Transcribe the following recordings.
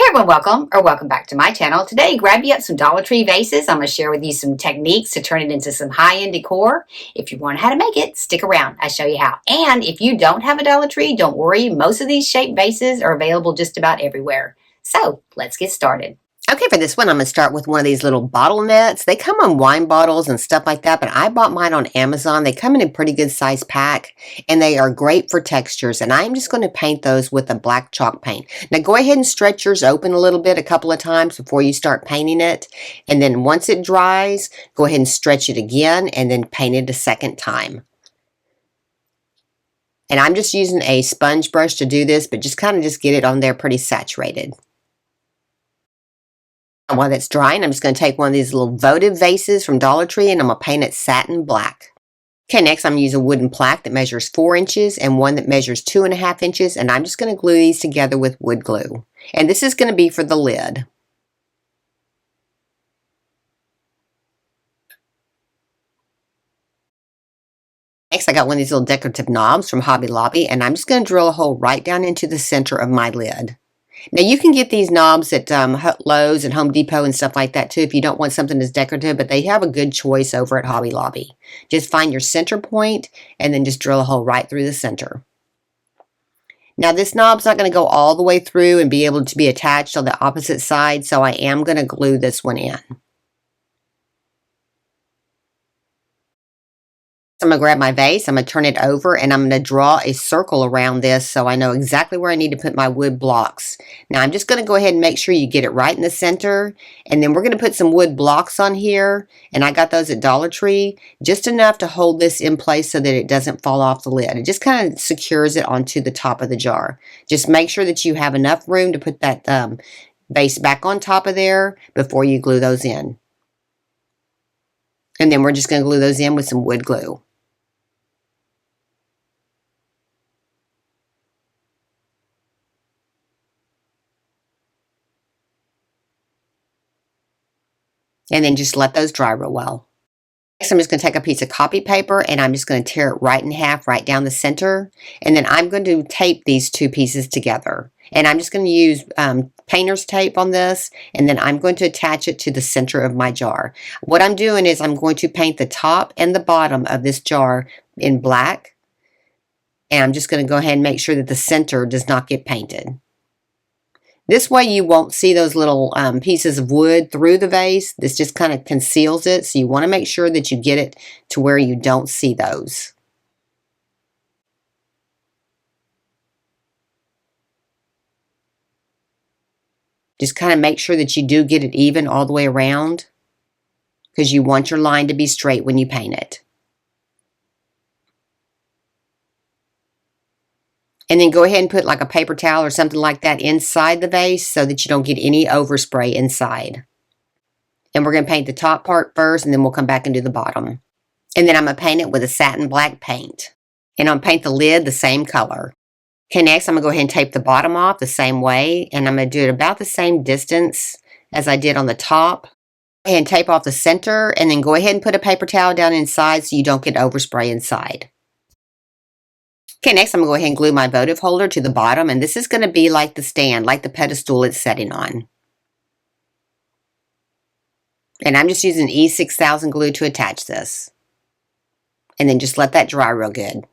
Hey everyone, welcome back to my channel. Today, grab you up some Dollar Tree vases. I'm going to share with you some techniques to turn it into some high-end decor. If you want how to make it, stick around. I'll show you how. And if you don't have a Dollar Tree, don't worry. Most of these shaped vases are available just about everywhere. So, let's get started. Okay, for this one, I'm going to start with one of these little bottle nets. They come on wine bottles and stuff like that, but I bought mine on Amazon. They come in a pretty good size pack, and they are great for textures, and I'm just going to paint those with a black chalk paint. Now, go ahead and stretch yours open a little bit a couple of times before you start painting it, and then once it dries, go ahead and stretch it again, and then paint it a second time. And I'm just using a sponge brush to do this, but just kind of just get it on there pretty saturated. While that's drying, I'm just going to take one of these little votive vases from Dollar Tree and I'm going to paint it satin black. Okay, next I'm going to use a wooden plaque that measures 4 inches and one that measures 2.5 inches, and I'm just going to glue these together with wood glue. And this is going to be for the lid. Next, I got one of these little decorative knobs from Hobby Lobby, and I'm just going to drill a hole right down into the center of my lid. Now, you can get these knobs at Lowe's and Home Depot and stuff like that too if you don't want something as decorative, but they have a good choice over at Hobby Lobby. Just find your center point and then just drill a hole right through the center. Now, this knob's not going to go all the way through and be able to be attached on the opposite side, so I am going to glue this one in. So I'm going to grab my vase, I'm going to turn it over, and I'm going to draw a circle around this so I know exactly where I need to put my wood blocks. Now I'm just going to go ahead and make sure you get it right in the center, and then we're going to put some wood blocks on here, and I got those at Dollar Tree, just enough to hold this in place so that it doesn't fall off the lid. It just kind of secures it onto the top of the jar. Just make sure that you have enough room to put that vase back on top of there before you glue those in. And then we're just going to glue those in with some wood glue. And then just let those dry real well. Next, I'm just going to take a piece of copy paper and I'm just going to tear it right in half, right down the center. And then I'm going to tape these two pieces together. And I'm just going to use painter's tape on this, and then I'm going to attach it to the center of my jar. What I'm doing is I'm going to paint the top and the bottom of this jar in black. And I'm just going to go ahead and make sure that the center does not get painted. This way you won't see those little pieces of wood through the vase. This just kind of conceals it, so you want to make sure that you get it to where you don't see those. Just kind of make sure that you do get it even all the way around, because you want your line to be straight when you paint it. And then go ahead and put like a paper towel or something like that inside the vase so that you don't get any overspray inside. And we're going to paint the top part first, and then we'll come back and do the bottom. And then I'm going to paint it with a satin black paint. And I'm going to paint the lid the same color. Okay, next I'm going to go ahead and tape the bottom off the same way. And I'm going to do it about the same distance as I did on the top. Go ahead and tape off the center, and then go ahead and put a paper towel down inside so you don't get overspray inside. Okay, next I'm going to go ahead and glue my votive holder to the bottom, and this is going to be like the stand, like the pedestal it's setting on. And I'm just using E6000 glue to attach this. And then just let that dry real good.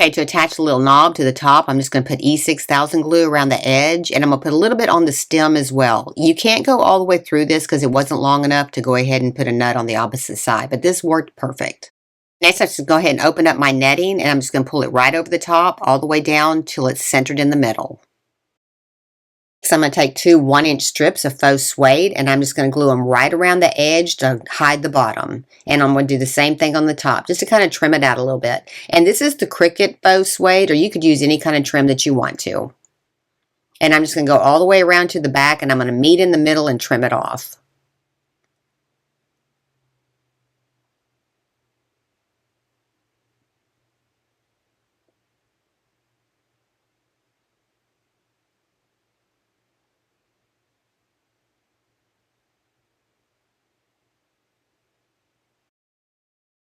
Okay, to attach the little knob to the top, I'm just going to put E6000 glue around the edge, and I'm going to put a little bit on the stem as well. You can't go all the way through this because it wasn't long enough to go ahead and put a nut on the opposite side, but this worked perfect. Next, I'm just going to go ahead and open up my netting, and I'm just going to pull it right over the top, all the way down till it's centered in the middle. So I'm going to take 2 1-inch strips of faux suede, and I'm just going to glue them right around the edge to hide the bottom. And I'm going to do the same thing on the top, just to kind of trim it out a little bit. And this is the Cricut faux suede, or you could use any kind of trim that you want to. And I'm just going to go all the way around to the back, and I'm going to meet in the middle and trim it off.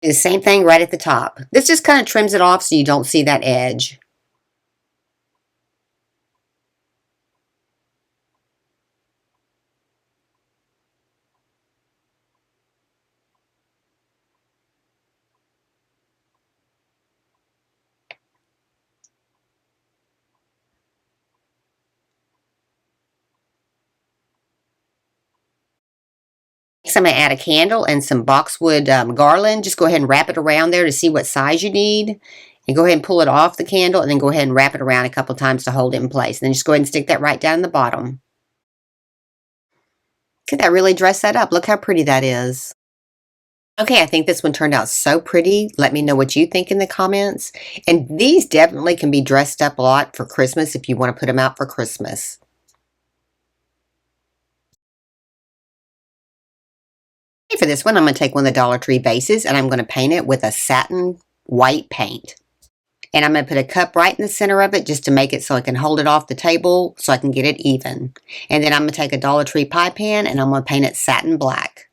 Do the same thing right at the top. This just kind of trims it off so you don't see that edge. Next, I'm going to add a candle and some boxwood garland. Just go ahead and wrap it around there to see what size you need. And go ahead and pull it off the candle and then go ahead and wrap it around a couple times to hold it in place. And then just go ahead and stick that right down in the bottom. Could that really dress that up? Look how pretty that is. Okay, I think this one turned out so pretty. Let me know what you think in the comments. And these definitely can be dressed up a lot for Christmas if you want to put them out for Christmas. For this one, I'm going to take one of the Dollar Tree vases and I'm going to paint it with a satin white paint. And I'm going to put a cup right in the center of it just to make it so I can hold it off the table so I can get it even. And then I'm going to take a Dollar Tree pie pan and I'm going to paint it satin black.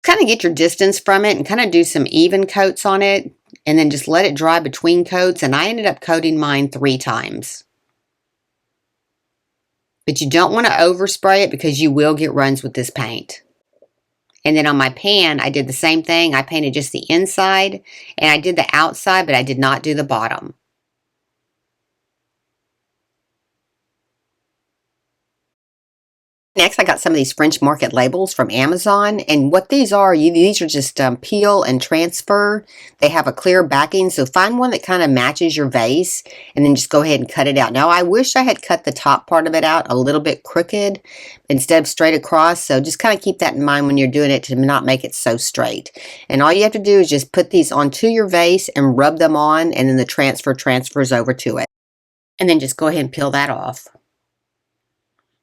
Kind of get your distance from it and kind of do some even coats on it. And then just let it dry between coats. And I ended up coating mine 3 times. But you don't want to overspray it because you will get runs with this paint. And then on my pan, I did the same thing. I painted just the inside and I did the outside, but I did not do the bottom. Next, I got some of these French market labels from Amazon. And what these are, these are just peel and transfer. They have a clear backing. So find one that kind of matches your vase and then just go ahead and cut it out. Now, I wish I had cut the top part of it out a little bit crooked instead of straight across. So just kind of keep that in mind when you're doing it to not make it so straight. And all you have to do is just put these onto your vase and rub them on. And then the transfers over to it. And then just go ahead and peel that off.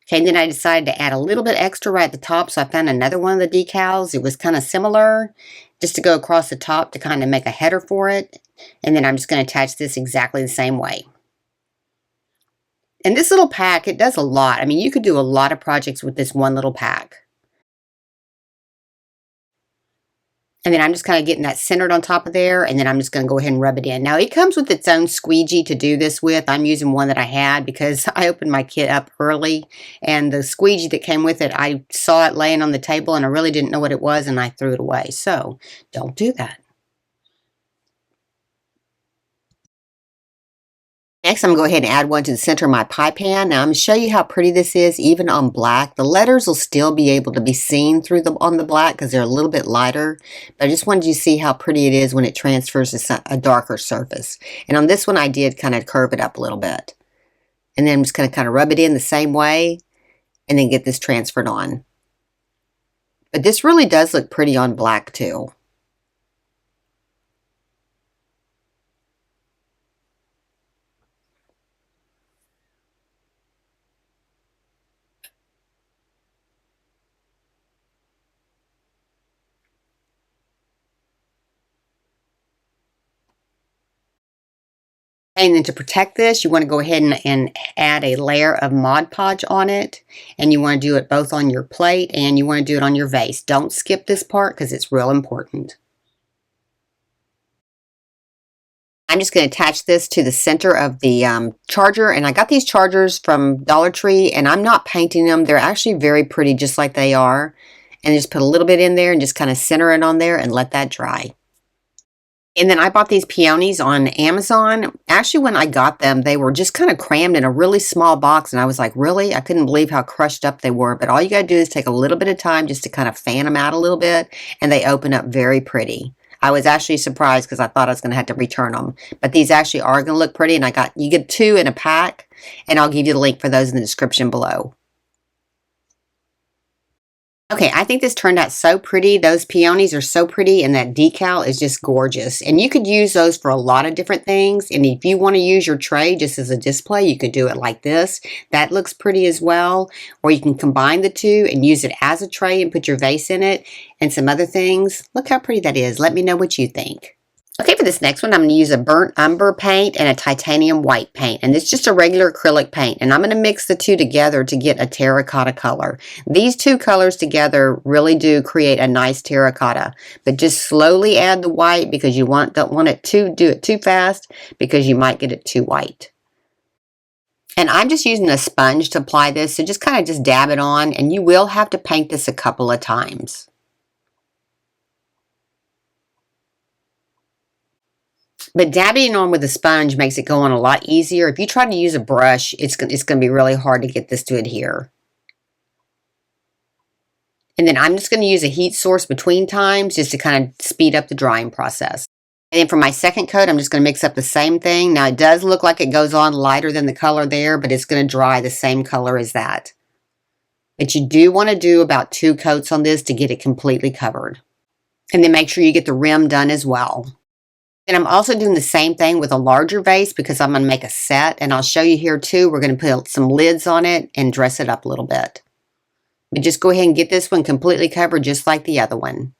Okay, and then I decided to add a little bit extra right at the top, so I found another one of the decals. It was kind of similar, just to go across the top to kind of make a header for it. And then I'm just going to attach this exactly the same way. And this little pack, it does a lot. I mean, you could do a lot of projects with this one little pack. And then I'm just kind of getting that centered on top of there, and then I'm just going to go ahead and rub it in. Now, it comes with its own squeegee to do this with. I'm using one that I had because I opened my kit up early, and the squeegee that came with it, I saw it laying on the table, and I really didn't know what it was, and I threw it away. So, don't do that. Next, I'm going to go ahead and add one to the center of my pie pan. Now, I'm going to show you how pretty this is, even on black. The letters will still be able to be seen through on the black because they're a little bit lighter. But I just wanted you to see how pretty it is when it transfers to a darker surface. And on this one, I did kind of curve it up a little bit. And then I'm just going to kind of rub it in the same way and then get this transferred on. But this really does look pretty on black too. And then to protect this, you want to go ahead and add a layer of Mod Podge on it. And you want to do it both on your plate and you want to do it on your vase. Don't skip this part because it's real important. I'm just going to attach this to the center of the charger. And I got these chargers from Dollar Tree and I'm not painting them. They're actually very pretty just like they are. And just put a little bit in there and just kind of center it on there and let that dry. And then I bought these peonies on Amazon. Actually, when I got them, they were just kind of crammed in a really small box. And I was like, really? I couldn't believe how crushed up they were. But all you got to do is take a little bit of time just to kind of fan them out a little bit. And they open up very pretty. I was actually surprised because I thought I was going to have to return them. But these actually are going to look pretty. And you get 2 in a pack. And I'll give you the link for those in the description below. Okay, I think this turned out so pretty. Those peonies are so pretty and that decal is just gorgeous. And you could use those for a lot of different things. And if you want to use your tray just as a display, you could do it like this. That looks pretty as well. Or you can combine the two and use it as a tray and put your vase in it and some other things. Look how pretty that is. Let me know what you think. Okay, for this next one, I'm going to use a burnt umber paint and a titanium white paint. And it's just a regular acrylic paint. And I'm going to mix the two together to get a terracotta color. These two colors together really do create a nice terracotta. But just slowly add the white because you don't want it to do it too fast because you might get it too white. And I'm just using a sponge to apply this. So just kind of just dab it on. And you will have to paint this a couple of times. But dabbing on with a sponge makes it go on a lot easier. If you try to use a brush, it's going to be really hard to get this to adhere. And then I'm just going to use a heat source between times just to kind of speed up the drying process. And then for my second coat, I'm just going to mix up the same thing. Now it does look like it goes on lighter than the color there, but it's going to dry the same color as that. But you do want to do about 2 coats on this to get it completely covered. And then make sure you get the rim done as well. And I'm also doing the same thing with a larger vase because I'm going to make a set. And I'll show you here too. We're going to put some lids on it and dress it up a little bit. But just go ahead and get this one completely covered just like the other one.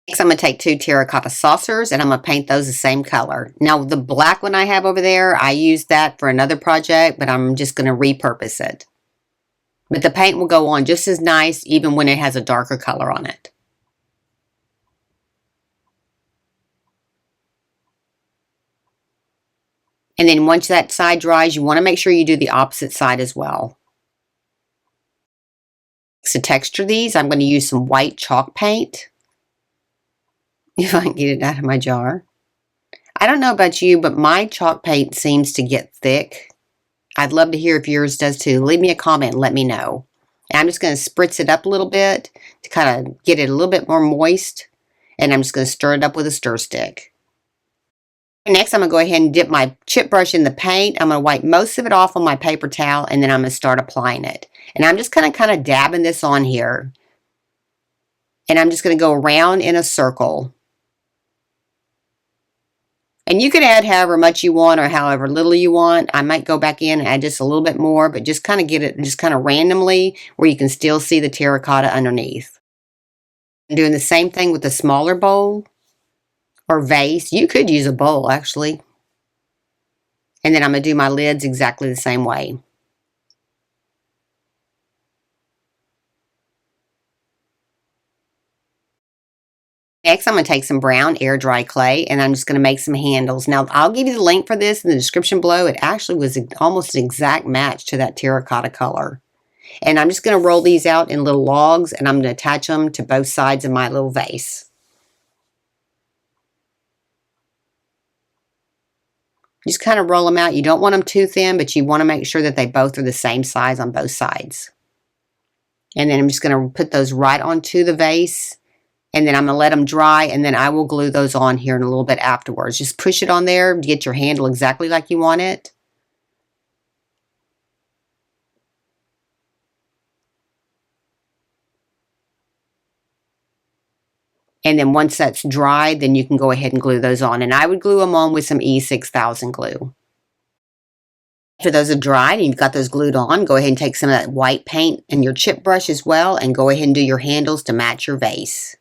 Next, I'm going to take 2 terracotta saucers and I'm going to paint those the same color. Now, the black one I have over there, I used that for another project, but I'm just going to repurpose it. But the paint will go on just as nice even when it has a darker color on it. And then once that side dries, you want to make sure you do the opposite side as well. To texture these, I'm going to use some white chalk paint. If I can get it out of my jar. I don't know about you, but my chalk paint seems to get thick. I'd love to hear if yours does too. Leave me a comment and let me know. And I'm just going to spritz it up a little bit to kind of get it a little bit more moist. And I'm just going to stir it up with a stir stick. Next, I'm going to go ahead and dip my chip brush in the paint. I'm going to wipe most of it off on my paper towel, and then I'm going to start applying it. And I'm just kind of dabbing this on here. And I'm just going to go around in a circle. And you can add however much you want or however little you want. I might go back in and add just a little bit more, but just kind of get it just kind of randomly where you can still see the terracotta underneath. I'm doing the same thing with the smaller bowl or vase. You could use a bowl actually. And then I'm going to do my lids exactly the same way. Next, I'm going to take some brown air dry clay and I'm just going to make some handles. Now, I'll give you the link for this in the description below. It actually was almost an exact match to that terracotta color. And I'm just going to roll these out in little logs and I'm going to attach them to both sides of my little vase. Just kind of roll them out. You don't want them too thin, but you want to make sure that they both are the same size on both sides. And then I'm just going to put those right onto the vase. And then I'm going to let them dry, and then I will glue those on here in a little bit afterwards. Just push it on there to get your handle exactly like you want it. And then once that's dry, then you can go ahead and glue those on. And I would glue them on with some E6000 glue. After those are dried and you've got those glued on, go ahead and take some of that white paint and your chip brush as well, and go ahead and do your handles to match your vase.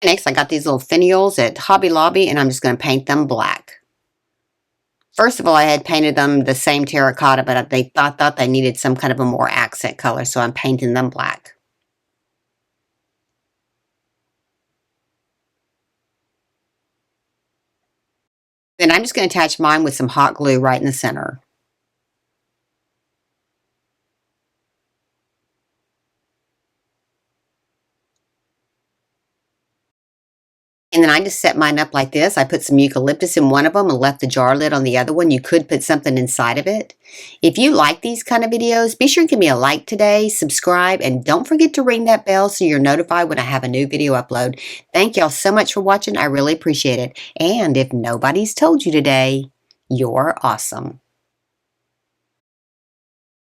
Next, I got these little finials at Hobby Lobby, and I'm just going to paint them black. First of all, I had painted them the same terracotta, but they thought they needed some kind of a more accent color, so I'm painting them black. Then I'm just going to attach mine with some hot glue right in the center. And then I just set mine up like this. I put some eucalyptus in one of them and left the jar lid on the other one. You could put something inside of it. If you like these kind of videos, be sure to give me a like today, subscribe, and don't forget to ring that bell so you're notified when I have a new video upload. Thank y'all so much for watching. I really appreciate it. And if nobody's told you today, you're awesome.